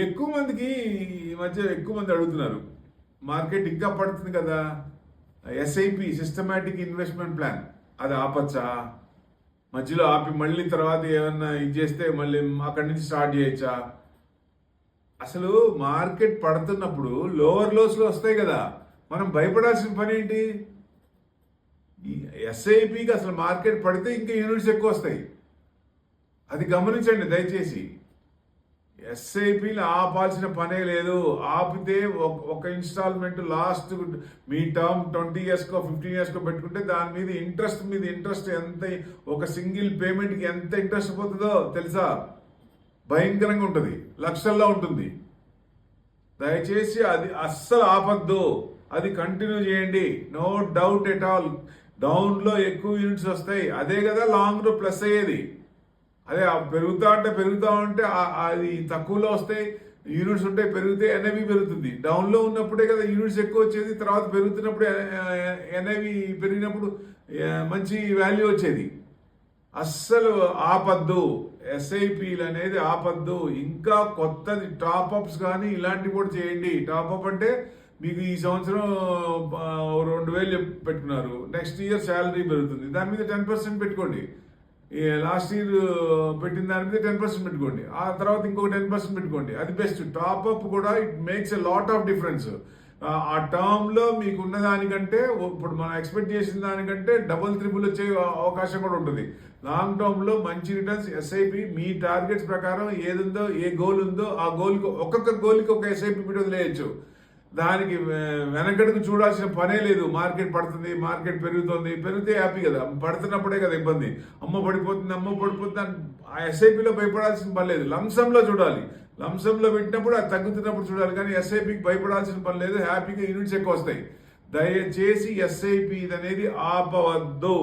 ఎక్కువ మందికి ఈ మధ్య ఎక్కువ మంది అడుగుతున్నారు, మార్కెట్ ఇంకా పడుతుంది కదా, ఎస్ఐపి సిస్టమాటిక్ ఇన్వెస్ట్మెంట్ ప్లాన్ అది ఆపచ్చా, మధ్యలో ఆపి మళ్ళీ తర్వాత ఏమన్నా ఇది చేస్తే మళ్ళీ అక్కడి నుంచి స్టార్ట్ చేయొచ్చా? అసలు మార్కెట్ పడుతున్నప్పుడు లోవర్ లోస్లో వస్తాయి కదా, మనం భయపడాల్సిన పని ఏంటి? ఈ ఎస్ఐపికి అసలు మార్కెట్ పడితే ఇంకా యూనిట్స్ ఎక్కువ వస్తాయి, అది గమనించండి దయచేసి. ఎస్ఐపిని ఆపాల్సిన పనే లేదు. ఆపితే ఒక ఇన్స్టాల్మెంట్ లాస్ట్ మీ టర్మ్ 20 yearsకో 15 yearsకో పెట్టుకుంటే దాని మీద ఇంట్రెస్ట్ ఎంత, ఒక సింగిల్ పేమెంట్కి ఎంత ఇంట్రెస్ట్ పోతుందో తెలుసా? భయంకరంగా ఉంటుంది, లక్షల్లో ఉంటుంది. దయచేసి అది అస్సలు ఆపద్దు, అది కంటిన్యూ చేయండి. నో డౌట్ ఎట్ ఆల్, డౌన్లో ఎక్కువ యూనిట్స్ వస్తాయి, అదే కదా లాంగ్లో ప్లస్ అయ్యేది. అదే పెరుగుతా ఉంటే అది తక్కువలో వస్తాయి, యూనిట్స్ ఉంటాయి, పెరిగితే ఎన్ఐవి పెరుగుతుంది. డౌన్లో ఉన్నప్పుడే కదా యూనిట్స్ ఎక్కువ వచ్చేది, తర్వాత పెరుగుతున్నప్పుడు ఎన్ఐవి పెరిగినప్పుడు మంచి వాల్యూ వచ్చేది. అస్సలు ఆపద్దు, ఎస్ఐపిలు అనేది ఆపద్దు. ఇంకా కొత్తది టాప్అప్స్ కానీ ఇలాంటివి కూడా చేయండి. టాప్అప్ అంటే మీకు ఈ సంవత్సరం 2,000 పెట్టుకున్నారు, నెక్స్ట్ ఇయర్ శాలరీ పెరుగుతుంది, దాని మీద 10% పెట్టుకోండి. లాస్ట్ ఇయర్ పెట్టిన దాని మీద 10% పెట్టుకోండి, ఆ తర్వాత ఇంకొక 10% పెట్టుకోండి, అది బెస్ట్. టాప్అప్ కూడా it makes a lot of difference. ఆ టర్మ్లో మీకు ఉన్న దానికంటే ఇప్పుడు మనం ఎక్స్పెక్ట్ చేసిన దానికంటే డబుల్ త్రిబుల్ వచ్చే అవకాశం కూడా ఉంటుంది. లాంగ్ టర్మ్లో మంచి రిటర్న్స్. ఎస్ఐపి మీ టార్గెట్స్ ప్రకారం ఏదుందో, ఏ గోల్ ఉందో ఆ గోల్కి ఒక్కొక్క గోల్కి ఒక ఎస్ఐపి పెట్టి వదిలేయచ్చు. దానికి వెనకడుగు చూడాల్సిన పనే లేదు. మార్కెట్ పడుతుంది, మార్కెట్ పెరిగితే హ్యాపీ కదా, పడుతున్నప్పుడే కదా ఇబ్బంది. అమ్మ పడిపోతుంది అని ఆ ఎస్ఐపిలో భయపడాల్సిన పని లేదు. లంసంలో చూడాలి, లంసంలో పెట్టినప్పుడు అది తగ్గుతున్నప్పుడు చూడాలి, కానీ ఎస్ఐపికి భయపడాల్సిన పని లేదు. హ్యాపీగా యూనిట్స్ ఎక్కువ వస్తాయి. దయచేసి ఎస్ఐపి అనేది ఆపవద్దు.